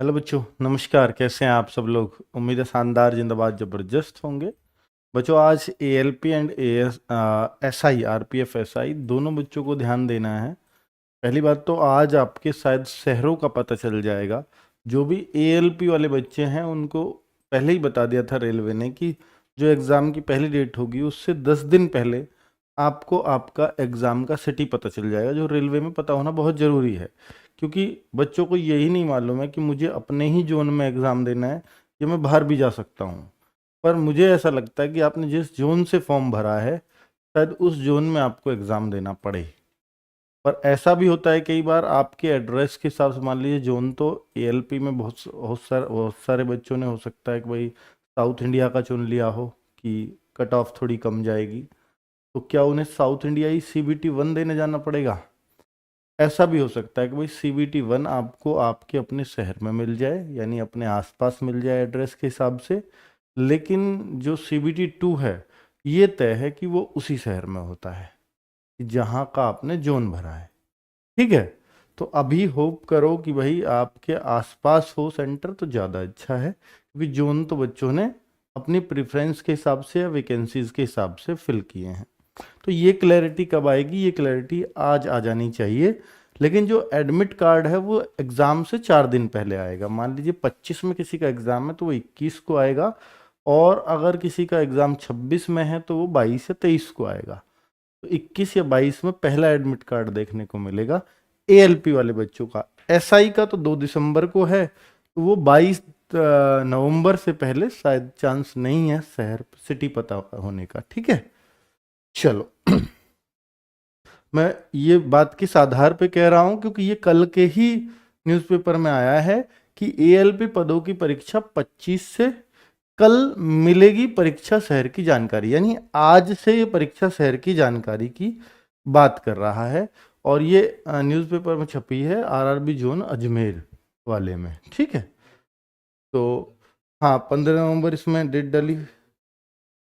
Hello बच्चों, नमस्कार। कैसे हैं आप सब लोग? उम्मीद है शानदार, जिंदाबाद, जबरदस्त होंगे। बच्चों, आज ALP and as SI, RPF SI दोनों बच्चों को ध्यान देना है। पहली बात तो आज आपके शायद शहरों का पता चल जाएगा। जो भी एएलपी वाले बच्चे हैं उनको पहले ही बता दिया था रेलवे ने कि जो एग्ज़ाम की पहली डेट होगी उससे 10 दिन पहले आपको आपका एग्ज़ाम का सिटी पता चल जाएगा, जो रेलवे में पता होना बहुत ज़रूरी है। क्योंकि बच्चों को यही नहीं मालूम है कि मुझे अपने ही जोन में एग्ज़ाम देना है या मैं बाहर भी जा सकता हूँ। पर मुझे ऐसा लगता है कि आपने जिस जोन से फॉर्म भरा है शायद उस जोन में आपको एग्ज़ाम देना पड़े। पर ऐसा भी होता है कई बार आपके एड्रेस के हिसाब से, मान लीजिए जोन तो एएलपी में बहुत सारे बच्चों ने हो सकता है कि भाई साउथ इंडिया का चुन लिया हो कि कट ऑफ थोड़ी कम जाएगी, तो क्या उन्हें साउथ इंडिया ही सीबीटी 1 देने जाना पड़ेगा? ऐसा भी हो सकता है कि भाई सीबीटी 1 आपको आपके अपने शहर में मिल जाए, यानी अपने आसपास मिल जाए एड्रेस के हिसाब से। लेकिन जो सीबीटी 2 है ये तय है कि वो उसी शहर में होता है जहाँ का आपने जोन भरा है। ठीक है, तो अभी होप करो कि भाई आपके आसपास हो सेंटर तो ज़्यादा अच्छा है, क्योंकि जोन तो बच्चों ने अपनी प्रेफरेंस के हिसाब से या वैकेंसीज के हिसाब से फिल किए हैं। तो ये क्लैरिटी कब आएगी? ये क्लैरिटी आज आ जानी चाहिए। लेकिन जो एडमिट कार्ड है वो एग्ज़ाम से 4 दिन पहले आएगा। मान लीजिए 25 में किसी का एग्ज़ाम है तो वो 21 को आएगा, और अगर किसी का एग्ज़ाम 26 में है तो वो 22 या 23 को आएगा। तो 21 या 22 में पहला एडमिट कार्ड देखने को मिलेगा एएलपी वाले बच्चों का। एसआई का तो 2 दिसंबर को है, तो वो 22 नवंबर से पहले शायद चांस नहीं है शहर सिटी पता होने का। ठीक है, चलो। मैं ये बात किस आधार पे कह रहा हूं, क्योंकि ये कल के ही न्यूज़पेपर में आया है कि एएलपी पदों की परीक्षा 25 से कल मिलेगी परीक्षा शहर की जानकारी, यानी आज से ये परीक्षा शहर की जानकारी की बात कर रहा है। और ये न्यूज़पेपर में छपी है आरआरबी जोन अजमेर वाले में। ठीक है, तो हाँ 15 नवंबर इसमें डेट डली।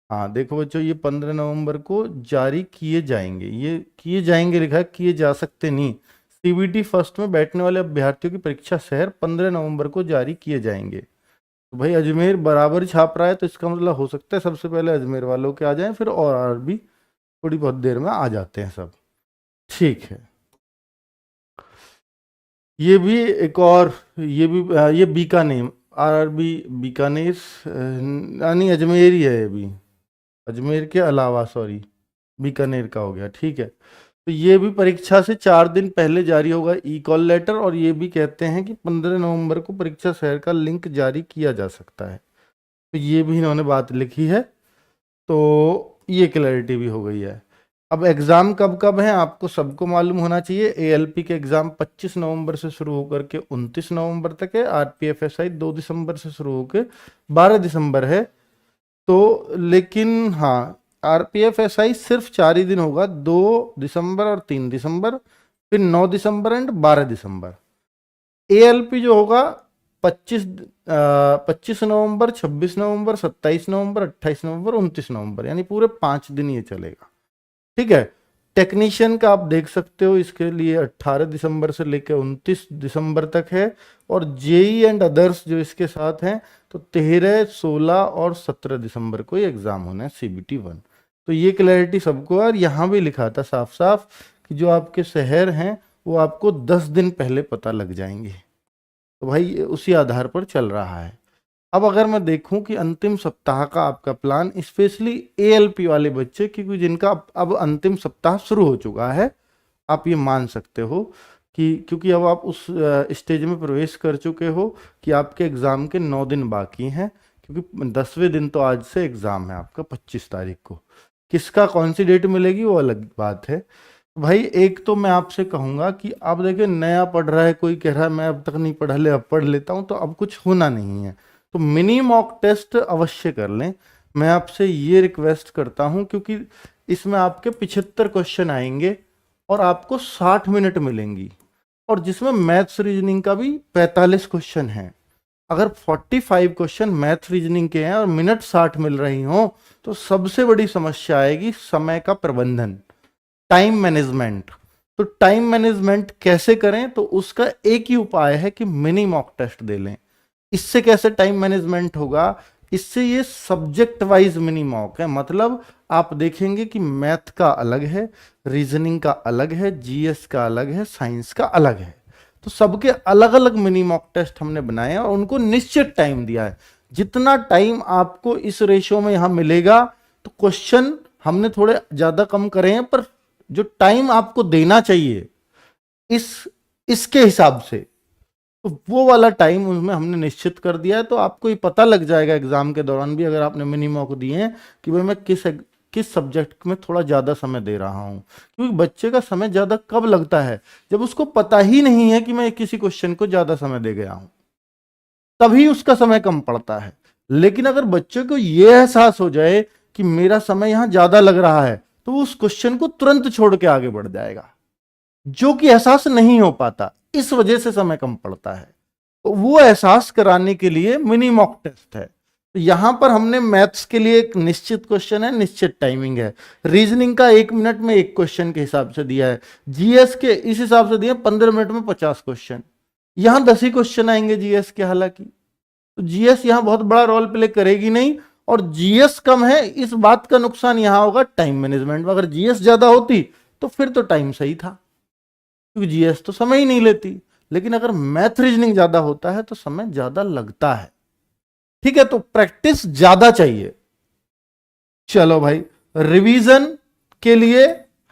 हाँ देखो बच्चों, ये 15 नवंबर को जारी किए जाएंगे। ये किए जाएंगे लिखा है, किए जा सकते नहीं। सीबीटी फर्स्ट में बैठने वाले अभ्यर्थियों की परीक्षा शहर 15 नवंबर को जारी किए जाएंगे। तो भाई अजमेर बराबर छाप रहा है, तो इसका मतलब हो सकता है सबसे पहले अजमेर वालों के आ जाएं, फिर और भी थोड़ी बहुत देर में आ जाते हैं सब। ठीक है, ये भी एक और, ये भी ये बीकानेर, आरआरबी बीकानेर, नहीं अजमेर ही है ये भी। अजमेर के अलावा, सॉरी, बीकानेर का हो गया। ठीक है, तो ये भी परीक्षा से 4 दिन पहले जारी होगा ई कॉल लेटर, और ये भी कहते हैं कि 15 नवंबर को परीक्षा शहर का लिंक जारी किया जा सकता है। तो ये भी इन्होंने बात लिखी है, तो ये क्लैरिटी भी हो गई है। अब एग्ज़ाम कब कब है आपको सबको मालूम होना चाहिए। एएलपी के एग्ज़ाम 25 नवंबर से शुरू होकर के 29 नवंबर तक है। आरपीएफएसआई 2 दिसंबर से शुरू होकर 12 दिसंबर है। तो लेकिन हाँ, आरपीएफएसआई सिर्फ 4 ही दिन होगा, 2 दिसंबर और 3 दिसंबर, फिर 9 दिसंबर एंड 12 दिसंबर। एएलपी जो होगा 25 नवंबर, 26 नवंबर, 27 नवंबर, 28 नवंबर, 29 नवंबर, यानी पूरे 5 दिन ये चलेगा। ठीक है, टेक्नीशियन का आप देख सकते हो, इसके लिए 18 दिसंबर से लेकर 29 दिसंबर तक है। और जेई एंड अदर्स जो इसके साथ हैं, तो 13, 16 और 17 दिसंबर को ये एग्जाम होना है सीबीटी 1। तो ये क्लैरिटी सबको। और यहाँ भी लिखा था साफ साफ कि जो आपके शहर हैं वो आपको 10 दिन पहले पता लग जाएंगे। तो भाई उसी आधार पर चल रहा है। अब अगर मैं देखूं कि अंतिम सप्ताह का आपका प्लान, स्पेशली एएलपी वाले बच्चे, क्योंकि जिनका अब अंतिम सप्ताह शुरू हो चुका है, आप ये मान सकते हो कि क्योंकि अब आप उस स्टेज में प्रवेश कर चुके हो कि आपके एग्ज़ाम के 9 दिन बाकी हैं। क्योंकि 10वें दिन तो आज से एग्ज़ाम है आपका 25 तारीख को। किसका कौन सी डेट मिलेगी वो अलग बात है। भाई एक तो मैं आपसे कहूँगा कि आप देखिए, नया पढ़ रहा है, कोई कह रहा है मैं अब तक नहीं पढ़ा, ले अब पढ़ लेता हूँ, तो अब कुछ होना नहीं है। तो मिनी मॉक टेस्ट अवश्य कर लें, मैं आपसे ये रिक्वेस्ट करता हूँ, क्योंकि इसमें आपके 75 क्वेश्चन आएंगे और आपको 60 मिनट मिलेंगी, और जिसमें मैथ्स रीजनिंग का भी 45 क्वेश्चन है। अगर 45 क्वेश्चन मैथ रीजनिंग के हैं और मिनट 60 मिल रही हो, तो सबसे बड़ी समस्या आएगी समय का प्रबंधन, टाइम मैनेजमेंट। तो टाइम मैनेजमेंट कैसे करें, तो उसका एक ही उपाय है कि मिनी मॉक टेस्ट दे लें। इससे कैसे टाइम मैनेजमेंट होगा, इससे ये सब्जेक्ट वाइज मिनी मॉक है, मतलब आप देखेंगे कि मैथ का अलग है, रीजनिंग का अलग है, जीएस का अलग है, साइंस का अलग है। तो सबके अलग अलग मिनी मॉक टेस्ट हमने बनाए हैं और उनको निश्चित टाइम दिया है। जितना टाइम आपको इस रेशियो में यहां मिलेगा, तो क्वेश्चन हमने थोड़े ज्यादा कम करे हैं, पर जो टाइम आपको देना चाहिए इस इसके हिसाब से, तो वो वाला टाइम उसमें हमने निश्चित कर दिया है। तो आपको ये पता लग जाएगा एग्जाम के दौरान भी, अगर आपने मिनी मॉक दिए हैं, कि भाई मैं किस सब्जेक्ट में थोड़ा ज्यादा समय दे रहा हूं। क्योंकि बच्चे का समय ज्यादा कब लगता है, जब उसको पता ही नहीं है कि मैं किसी क्वेश्चन को ज्यादा समय दे गया हूं, तभी उसका समय कम पड़ता है। लेकिन अगर बच्चे को यह एहसास हो जाए कि मेरा समय यहां ज्यादा लग रहा है, तो वो उस क्वेश्चन को तुरंत छोड़ के आगे बढ़ जाएगा, जो कि एहसास नहीं हो पाता, इस वजह से समय कम पड़ता है। तो वो एहसास कराने के लिए मिनी मॉक टेस्ट है। तो यहां पर हमने मैथ्स के लिए एक निश्चित क्वेश्चन है, निश्चित टाइमिंग है, रीजनिंग का 1 मिनट में 1 क्वेश्चन के हिसाब से दिया है, जीएस के इस हिसाब से दिया 15 मिनट में 50 क्वेश्चन। यहां 10 ही क्वेश्चन आएंगे जीएस के, हालांकि तो जीएस यहां बहुत बड़ा रोल प्ले करेगी नहीं, और जीएस कम है, इस बात का नुकसान यहां होगा टाइम मैनेजमेंट में। अगर जीएस ज्यादा होती तो फिर तो टाइम सही था, क्योंकि जीएस तो समय ही नहीं लेती, लेकिन अगर मैथ रीजनिंग ज्यादा होता है तो समय ज्यादा लगता है। ठीक है, तो प्रैक्टिस ज्यादा चाहिए। चलो भाई, रिवीजन के लिए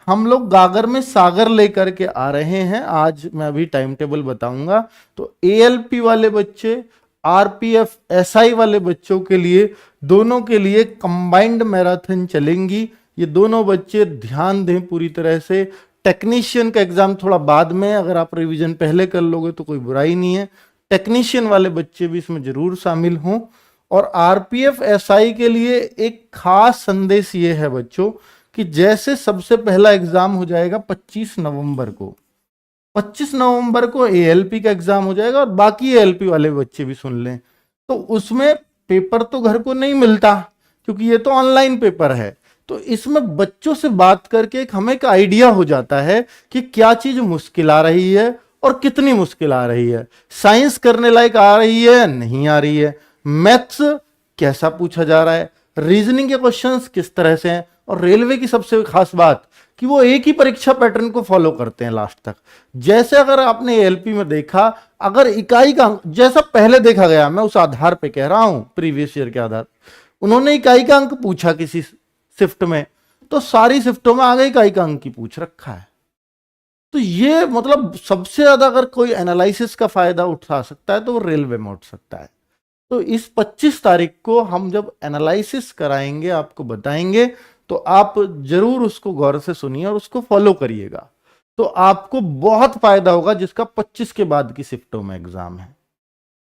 हम लोग गागर में सागर लेकर के आ रहे हैं। आज मैं अभी टाइम टेबल बताऊंगा। तो एएलपी वाले बच्चे, आरपीएफ एसआई वाले बच्चों के लिए, दोनों के लिए कंबाइंड मैराथन चलेंगी। ये दोनों बच्चे ध्यान दें पूरी तरह से। टेक्नीशियन का एग्जाम थोड़ा बाद में, अगर आप रिवीजन पहले कर लोगे तो कोई बुराई नहीं है। टेक्नीशियन वाले बच्चे भी इसमें जरूर शामिल हों। और आरपीएफ एसआई के लिए एक खास संदेश ये है बच्चों, कि जैसे सबसे पहला एग्जाम हो जाएगा 25 नवंबर को, 25 नवंबर को एएलपी का एग्जाम हो जाएगा, और बाकी एएलपी वाले बच्चे भी सुन लें। तो उसमें पेपर तो घर को नहीं मिलता, क्योंकि ये तो ऑनलाइन पेपर है। तो इसमें बच्चों से बात करके हमें एक आइडिया हो जाता है कि क्या चीज मुश्किल आ रही है और कितनी मुश्किल आ रही है, साइंस करने लायक आ रही है नहीं आ रही है, मैथ्स कैसा पूछा जा रहा है, रीजनिंग के क्वेश्चंस किस तरह से हैं। और रेलवे की सबसे खास बात कि वो एक ही परीक्षा पैटर्न को फॉलो करते हैं लास्ट तक। जैसे अगर आपने एएलपी में देखा, अगर इकाई का अंक जैसा पहले देखा गया, मैं उस आधार पे कह रहा हूं, प्रीवियस ईयर के आधार, उन्होंने इकाई का अंक पूछा किसी शिफ्ट में, तो सारी शिफ्टों में आगे इकाई का अंक की पूछ रखा है। तो ये मतलब सबसे ज्यादा अगर कोई एनालिसिस का फायदा उठा सकता है तो वो रेलवे में उठ सकता है। तो इस 25 तारीख को हम जब एनालिसिस कराएंगे, आपको बताएंगे, तो आप जरूर उसको गौर से सुनिए और उसको फॉलो करिएगा। तो आपको बहुत फायदा होगा, जिसका 25 के बाद की शिफ्टों में एग्जाम है।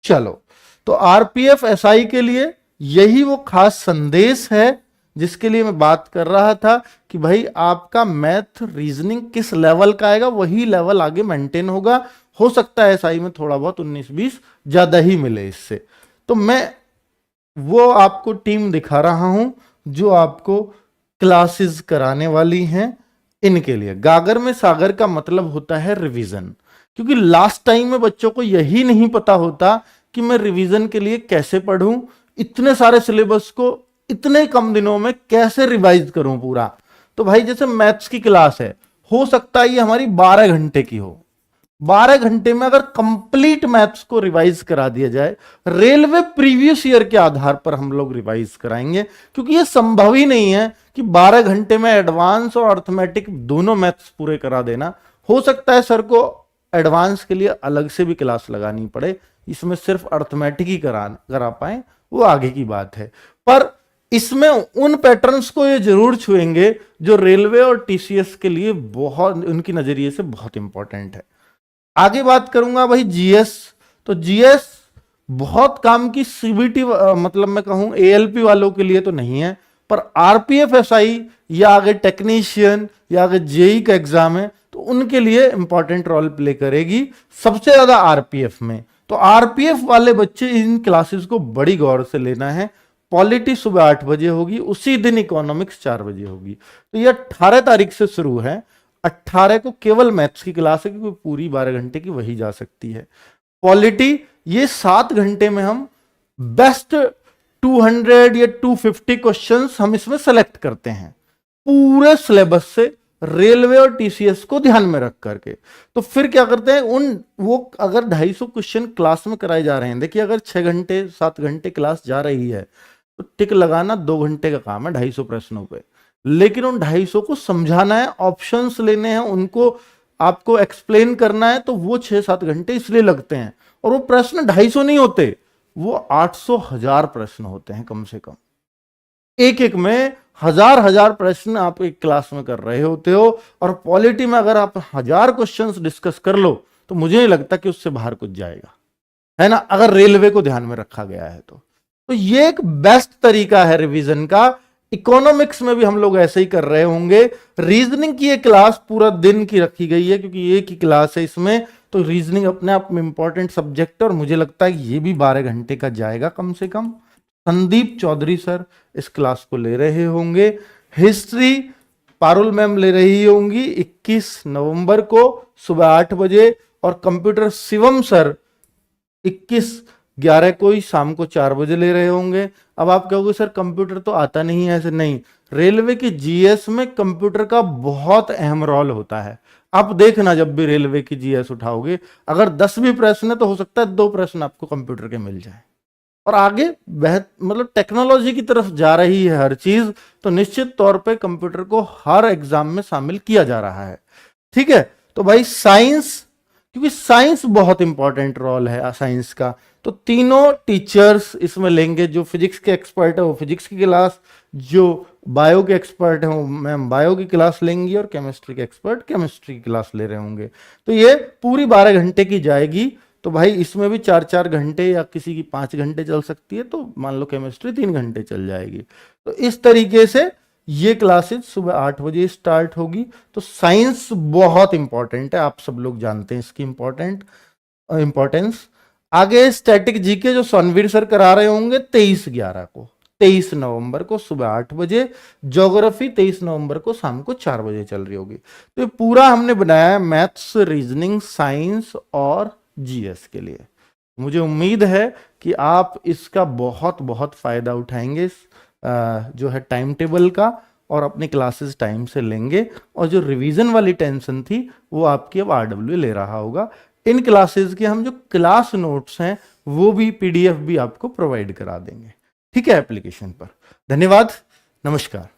चलो, तो आरपीएफ एसआई के लिए यही वो खास संदेश है जिसके लिए मैं बात कर रहा था, कि भाई आपका मैथ रीजनिंग किस लेवल का आएगा, वही लेवल आगे मेंटेन होगा। हो सकता है एसआई में थोड़ा बहुत 19-20 ज्यादा ही मिले इससे। तो मैं वो आपको टीम दिखा रहा हूं जो आपको क्लासेस कराने वाली हैं। इनके लिए गागर में सागर का मतलब होता है रिवीजन, क्योंकि लास्ट टाइम में बच्चों को यही नहीं पता होता कि मैं रिवीजन के लिए कैसे पढ़ूं, इतने सारे सिलेबस को इतने कम दिनों में कैसे रिवाइज करूं पूरा। तो भाई जैसे मैथ्स की क्लास है, हो सकता है ये हमारी 12 घंटे की हो, 12 घंटे में अगर कंप्लीट मैथ्स को रिवाइज करा दिया जाए, रेलवे प्रीवियस ईयर के आधार पर हम लोग रिवाइज कराएंगे, क्योंकि ये संभव ही नहीं है कि 12 घंटे में एडवांस और अर्थमेटिक दोनों मैथ्स पूरे करा देना। हो सकता है सर को एडवांस के लिए अलग से भी क्लास लगानी पड़े, इसमें सिर्फ अर्थमेटिक ही करा पाए, वो आगे की बात है। पर इसमें उन पैटर्न्स को ये जरूर छुएंगे जो रेलवे और टीसीएस के लिए बहुत, उनकी नजरिए से बहुत इंपॉर्टेंट है। आगे बात करूंगा भाई जीएस। तो जीएस बहुत काम की सीबीटी, मतलब मैं कहूं एएलपी वालों के लिए तो नहीं है, पर आरपीएफ एसआई या आगे टेक्नीशियन या आगे जेई का एग्जाम है, तो उनके लिए इंपॉर्टेंट रोल प्ले करेगी, सबसे ज्यादा आरपीएफ में। तो आरपीएफ वाले बच्चे इन क्लासेस को बड़ी गौर से लेना है। पॉलिटी सुबह 8 बजे होगी, उसी दिन इकोनॉमिक्स 4 बजे होगी। तो ये 18 तारीख से शुरू है। 18 को केवल मैथ्स की क्लास है, क्योंकि पूरी 12 घंटे की वही जा सकती है। पॉलिटी ये 7 घंटे में हम बेस्ट 200 या 250 क्वेश्चंस हम इसमें सेलेक्ट करते हैं पूरे सिलेबस से, रेलवे और टीसीएस को ध्यान में रख करके। तो फिर क्या करते हैं, वो अगर 250 क्वेश्चन क्लास में कराए जा रहे हैं, देखिए अगर 6 घंटे 7 घंटे क्लास जा रही है तो टिक लगाना 2 घंटे का काम है 250 प्रश्नों पे, लेकिन उन 250 को समझाना है, ऑप्शंस लेने हैं, उनको आपको एक्सप्लेन करना है, तो वो 6-7 घंटे इसलिए लगते हैं। और वो प्रश्न 250 नहीं होते, वो 800-1000 प्रश्न होते हैं कम से कम। एक एक में हजार प्रश्न आप एक क्लास में कर रहे होते हो, और पॉलिटी में अगर आप 1000 क्वेश्चंस डिस्कस कर लो तो मुझे नहीं लगता कि उससे बाहर कुछ जाएगा, है ना, अगर रेलवे को ध्यान में रखा गया है तो ये एक बेस्ट तरीका है रिवीजन का। इकोनॉमिक्स में भी हम लोग ऐसे ही कर रहे होंगे। रीजनिंग की ये क्लास पूरा दिन की रखी गई है, क्योंकि एक ही क्लास है इसमें, तो रीजनिंग अपने आप में इंपॉर्टेंट सब्जेक्ट है, और मुझे लगता है ये भी 12 घंटे का जाएगा कम से कम। संदीप चौधरी सर इस क्लास को ले रहे होंगे। हिस्ट्री पारुल मैम ले रही होंगी 21 नवंबर को सुबह 8 बजे, और कंप्यूटर शिवम सर 21/11 को ही शाम को 4 बजे ले रहे होंगे। अब आप कहोगे सर कंप्यूटर तो आता नहीं है, ऐसे नहीं, रेलवे की जीएस में कंप्यूटर का बहुत अहम रोल होता है। आप देखना जब भी रेलवे की जीएस उठाओगे, अगर 10 भी प्रश्न है तो हो सकता है 2 प्रश्न आपको कंप्यूटर के मिल जाए। और आगे मतलब टेक्नोलॉजी की तरफ जा रही है हर चीज, तो निश्चित तौर पे कंप्यूटर को हर एग्जाम में शामिल किया जा रहा है। ठीक है, तो भाई साइंस, क्योंकि साइंस बहुत इंपॉर्टेंट रोल है साइंस का, तो तीनों टीचर्स इसमें लेंगे। जो फिजिक्स के एक्सपर्ट है वो फिजिक्स की क्लास, जो बायो के एक्सपर्ट है वो मैम बायो की क्लास लेंगी, और केमिस्ट्री के एक्सपर्ट केमिस्ट्री की क्लास ले रहे होंगे। तो ये पूरी 12 घंटे की जाएगी। तो भाई इसमें भी 4-4 घंटे या किसी की 5 घंटे चल सकती है, तो मान लो केमिस्ट्री 3 घंटे चल जाएगी। तो इस तरीके से ये क्लासेस सुबह 8 बजे स्टार्ट होगी। तो साइंस बहुत इंपॉर्टेंट है, आप सब लोग जानते हैं इसकी इंपॉर्टेंस। आगे स्टैटिक जीके जो सनवीर सर करा रहे होंगे 23 नवंबर को सुबह 8 बजे। ज्योग्राफी 23 नवंबर को शाम को 4 बजे चल रही होगी। तो ये पूरा हमने बनाया है मैथ्स, रीजनिंग, साइंस और जीएस के लिए। मुझे उम्मीद है कि आप इसका बहुत बहुत फायदा उठाएंगे, जो है टाइम टेबल का, और अपनी क्लासेस टाइम से लेंगे, और जो रिवीजन वाली टेंशन थी वो आपकी अब आरडब्ल्यू ले रहा होगा। इन क्लासेस के हम जो क्लास नोट्स हैं वो भी पीडीएफ भी आपको प्रोवाइड करा देंगे, ठीक है, एप्लीकेशन पर। धन्यवाद, नमस्कार।